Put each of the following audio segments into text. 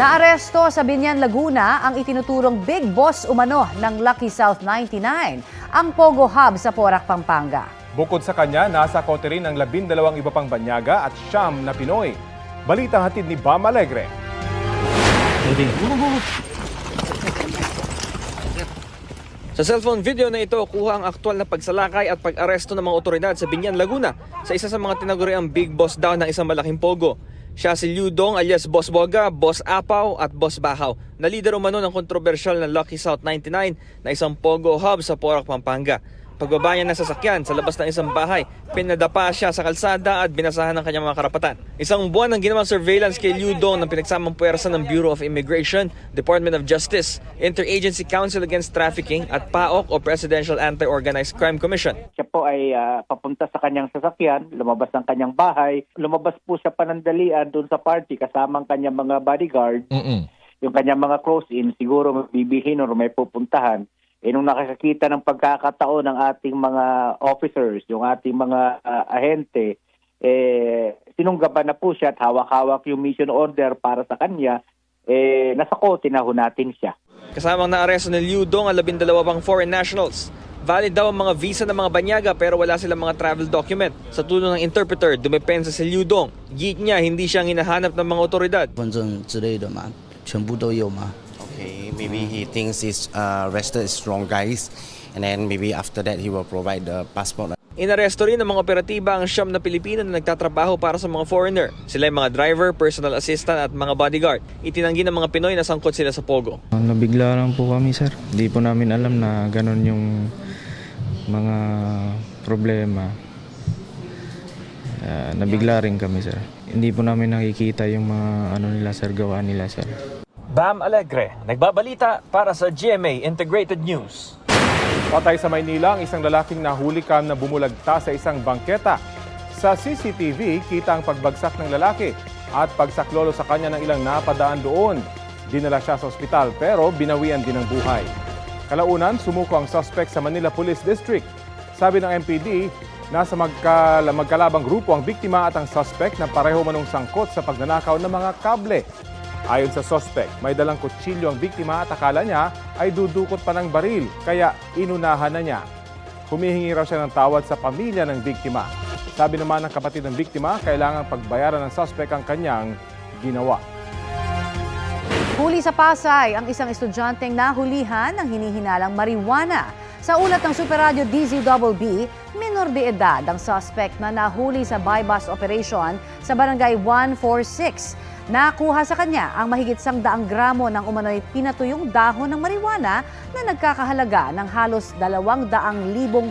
Naaresto sa Binyan, Laguna ang itinuturong big boss umano ng Lucky South 99, ang Pogo Hub sa Porac, Pampanga. Bukod sa kanya, nasa kote rin ang 12 iba pang banyaga at 9 na Pinoy. Balitang hatid ni Bam Alegre. Sa cellphone video na ito, kuha ang aktwal na pagsalakay at pag-aresto ng mga otoridad sa Binyan, Laguna sa isa sa mga tinaguriang big boss daw ng isang malaking pogo. Siya si Liu Dong alias Boss Boga, Boss Apaw at Boss Bahaw na leader umano ng kontrobersyal na Lucky South 99 na isang pogo hub sa Porac, Pampanga. Pagbaba niya ng sasakyan sa labas ng isang bahay, pinadapa siya sa kalsada at binasahan ng kanyang mga karapatan. Isang buwan ng ginawang surveillance kay Liu Dong ng pinagsamang puwersa ng Bureau of Immigration, Department of Justice, Interagency Council Against Trafficking at PAOK o Presidential Anti-Organized Crime Commission. Siya po ay papunta sa kanyang sasakyan, lumabas ng kanyang bahay. Lumabas po siya panandalian doon sa party kasama ang kanyang mga bodyguard. Yung kanyang mga close-in, siguro mabibihin o may pupuntahan. Nung nakakita ng pagkakataon ng ating mga officers, yung ating mga ahente, sinunggaban na po siya at hawak-hawak yung mission order para sa kanya, nasa kote na ho natin siya. Kasamang naaresto ni Liu Dong ang 12 pang foreign nationals. Valid daw ang mga visa ng mga banyaga pero wala silang mga travel document. Sa tulong ng interpreter, dumepensa si Liu Dong. Git niya, hindi siya hinahanap ng mga otoridad. 身份证之类的嘛，全部都有嘛。 Okay, maybe he thinks he's arrested strong guys, and then maybe after that he will provide the passport. Inaresto rin ng mga operatiba ang 9 na Pilipino na nagtatrabaho para sa mga foreigner. Sila ay mga driver, personal assistant at mga bodyguard. Itinanggi ng mga Pinoy na sangkot sila sa Pogo. Nabigla lang po kami, sir. Hindi po namin alam na ganon yung mga problema. Nabigla rin kami, sir. Hindi po namin nakikita yung mga nila, sir, gawa nila, sir. Bam Alegre, nagbabalita para sa GMA Integrated News. Patay sa Maynila ang isang lalaking nahulikam na bumulagta sa isang bangketa. Sa CCTV, kita ang pagbagsak ng lalaki at pagsaklolo sa kanya ng ilang napadaan doon. Dinala siya sa ospital pero binawian din ng buhay. Kalaunan, sumuko ang suspect sa Manila Police District. Sabi ng MPD, nasa magkalabang grupo ang biktima at ang suspect na pareho manong sangkot sa pagnanakaw ng mga kable. Ayon sa suspect, may dalang kutsilyo ang biktima at akala niya ay dudukot pa ng baril, kaya inunahan na niya. Humihingi raw siya ng tawad sa pamilya ng biktima. Sabi naman ng kapatid ng biktima, kailangang pagbayaran ng suspect ang kanyang ginawa. Huli sa Pasay ang isang estudyanteng nahulihan ng hinihinalang marijuana. Sa ulat ng Super Radio DZBB, minor de edad ang suspect na nahuli sa buy-bust operation sa barangay 146. Nakuha sa kanya ang mahigit 100 gramo ng umano'y pinatuyong dahon ng marijuana na nagkakahalaga ng halos 200,000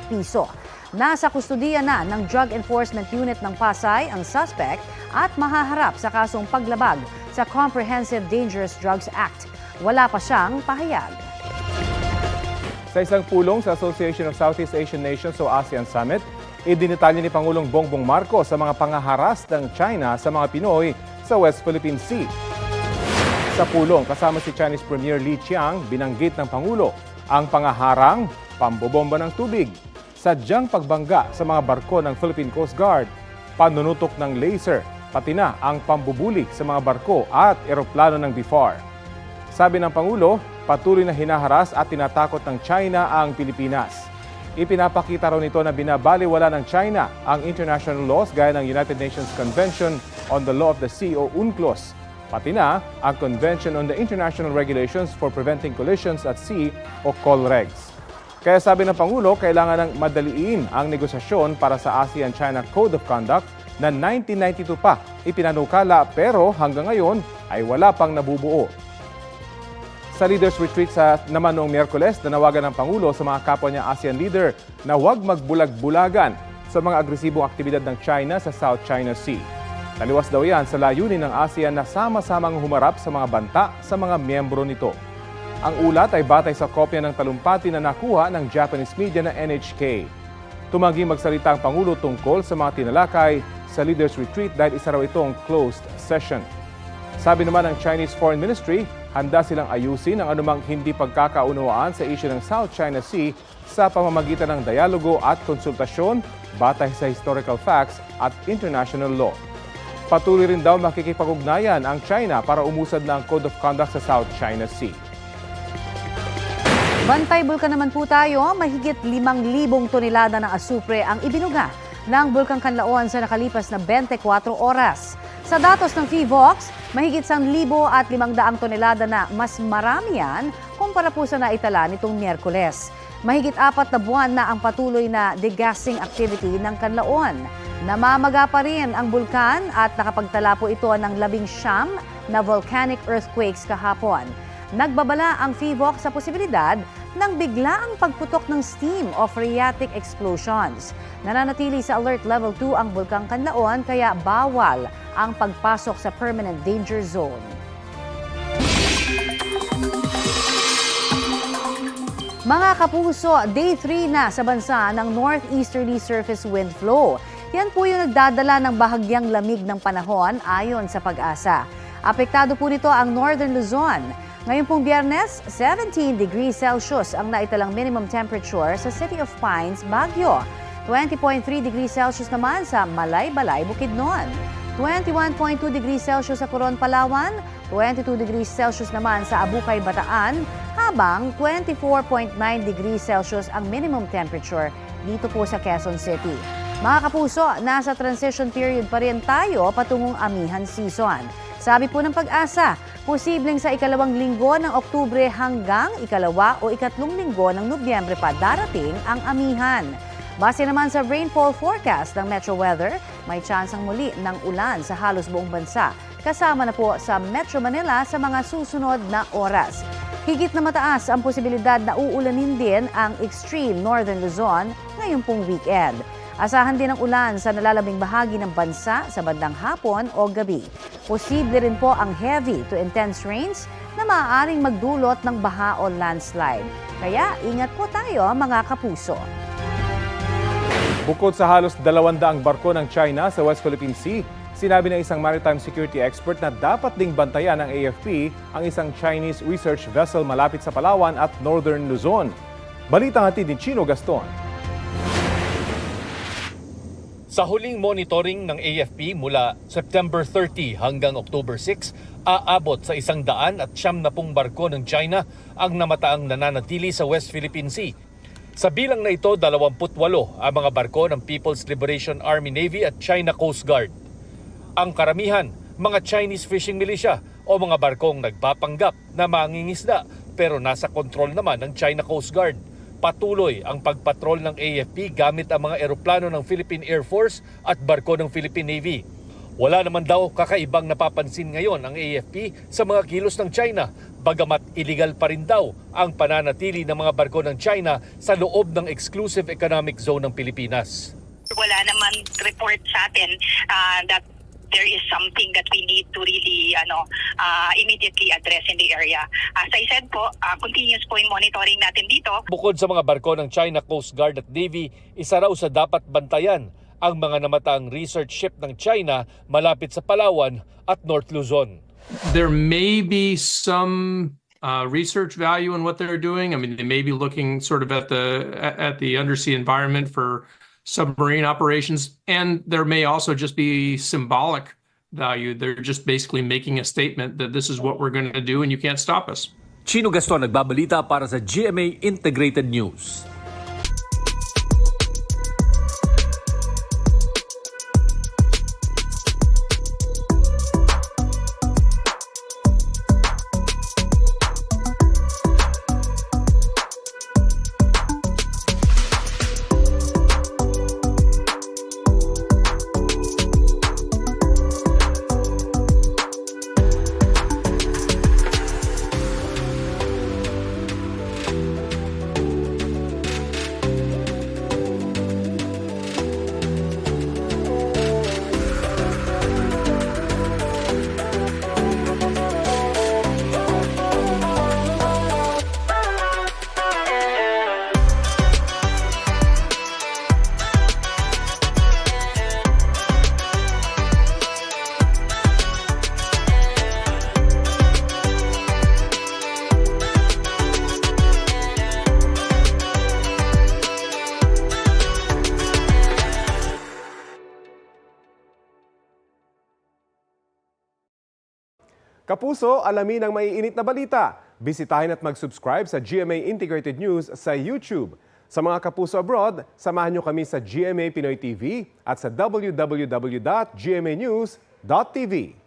piso. Nasa kustudiya na ng Drug Enforcement Unit ng Pasay ang suspect at mahaharap sa kasong paglabag sa Comprehensive Dangerous Drugs Act. Wala pa siyang pahayag. Sa isang pulong sa Association of Southeast Asian Nations o ASEAN Summit, idinitalya ni Pangulong Bongbong Marcos sa mga pangaharas ng China sa mga Pinoy sa West Philippine Sea. Sa pulong, kasama si Chinese Premier Li Qiang, binanggit ng Pangulo ang pangaharang, pambobomba ng tubig, sadyang pagbangga sa mga barko ng Philippine Coast Guard, panunutok ng laser, pati na ang pambubuli sa mga barko at eroplano ng BIFAR. Sabi ng Pangulo, patuloy na hinaharas at tinatakot ng China ang Pilipinas. Ipinapakita raw nito na binabaliwala ng China ang international laws gaya ng United Nations Convention on the Law of the Sea o UNCLOS, pati na ang Convention on the International Regulations for Preventing Collisions at Sea o COLREGS. Kaya sabi ng Pangulo, kailangan ng madaliin ang negosasyon para sa ASEAN-China Code of Conduct na 1992 pa ipinanukala pero hanggang ngayon ay wala pang nabubuo. Sa Leaders Retreat naman noong Miyerkules, nanawagan ng Pangulo sa mga kapwa niya ASEAN leader na huwag magbulag-bulagan sa mga agresibong aktibidad ng China sa South China Sea. Taliwas daw yan sa layunin ng ASEAN na sama-samang humarap sa mga banta sa mga miyembro nito. Ang ulat ay batay sa kopya ng talumpati na nakuha ng Japanese media na NHK. Tumanggi magsalita ang Pangulo tungkol sa mga tinalakay sa Leaders Retreat dahil isa raw itong closed session. Sabi naman ng Chinese Foreign Ministry, handa silang ayusin ang anumang hindi pagkakaunawaan sa issue ng South China Sea sa pamamagitan ng dialogo at konsultasyon batay sa historical facts at international law. Patuloy rin daw makikipag-ugnayan ang China para umusad na ang Code of Conduct sa South China Sea. Bantay Bulkan naman po tayo, mahigit 5,000 tonelada ng asupre ang ibinuga ng Bulkang Kanlaon sa nakalipas na 24 oras. Sa datos ng PHIVOLCS, mahigit 1,500 tonelada na mas marami yan kumpara po sa naitala nitong Miyerkules. Mahigit 4 na buwan na ang patuloy na degassing activity ng Kanlaon. Namamaga pa rin ang bulkan at nakapagtala po ito ng 19 na volcanic earthquakes kahapon. Nagbabala ang PHIVOLCS sa posibilidad ng biglaang pagputok ng steam o phreatic explosions. Nananatili sa alert level 2 ang Bulkang Kanlaon kaya bawal ang pagpasok sa permanent danger zone. Mga kapuso, day 3 na sa bansa ng northeasterly surface wind flow. Yan po yung nagdadala ng bahagyang lamig ng panahon ayon sa Pag-asa. Apektado po nito ang Northern Luzon. Ngayon pong Biyernes, 17 degrees Celsius ang naitalang minimum temperature sa City of Pines, Baguio. 20.3 degrees Celsius naman sa Malay-Balay, Bukidnon. 21.2 degrees Celsius sa Coron, Palawan. 22 degrees Celsius naman sa Abukay, Bataan. Habang 24.9 degrees Celsius ang minimum temperature dito po sa Quezon City. Mga kapuso, nasa transition period pa rin tayo patungong amihan season. Sabi po ng Pag-asa, posibleng sa ikalawang linggo ng Oktubre hanggang ikalawa o ikatlong linggo ng Nobyembre pa darating ang amihan. Base naman sa rainfall forecast ng Metro Weather, may tsansang muli ng ulan sa halos buong bansa, kasama na po sa Metro Manila sa mga susunod na oras. Higit na mataas ang posibilidad na uulanin din ang extreme Northern Luzon ngayong pong weekend. Asahan din ang ulan sa nalalabing bahagi ng bansa sa bandang hapon o gabi. Posible rin po ang heavy to intense rains na maaaring magdulot ng baha o landslide. Kaya ingat po tayo mga kapuso. Bukod sa halos 200 barko ng China sa West Philippine Sea, sinabi ng isang maritime security expert na dapat ding bantayan ng AFP ang isang Chinese research vessel malapit sa Palawan at Northern Luzon. Balitang hatid ni Chino Gaston. Sa huling monitoring ng AFP mula September 30 hanggang October 6, aabot sa 170 barko ng China ang namataang nananatili sa West Philippine Sea. Sa bilang na ito, 28 ang mga barko ng People's Liberation Army Navy at China Coast Guard. Ang karamihan, mga Chinese fishing militia o mga barkong nagpapanggap na mangingisda pero nasa kontrol naman ng China Coast Guard. Patuloy ang pagpatrol ng AFP gamit ang mga eroplano ng Philippine Air Force at barko ng Philippine Navy. Wala naman daw kakaibang napapansin ngayon ang AFP sa mga kilos ng China, bagamat illegal pa rin daw ang pananatili ng mga barko ng China sa loob ng exclusive economic zone ng Pilipinas. Wala naman report sa atin that there is something that we need to really immediately address in the area. As I said po, continuous po yung monitoring natin dito. Bukod sa mga barko ng China Coast Guard at Navy, isa raw sa dapat bantayan ang mga namataang research ship ng China malapit sa Palawan at North Luzon. There may be some research value in what they're doing. I mean, they may be looking sort of at the undersea environment for submarine operations, and there may also just be symbolic value. They're just basically making a statement that this is what we're going to do and you can't stop us. Chino Gaston nagbabalita para sa GMA Integrated News. Kapuso, alamin ang maiinit na balita. Bisitahin at mag-subscribe sa GMA Integrated News sa YouTube. Sa mga kapuso abroad, samahan niyo kami sa GMA Pinoy TV at sa www.gmanews.tv.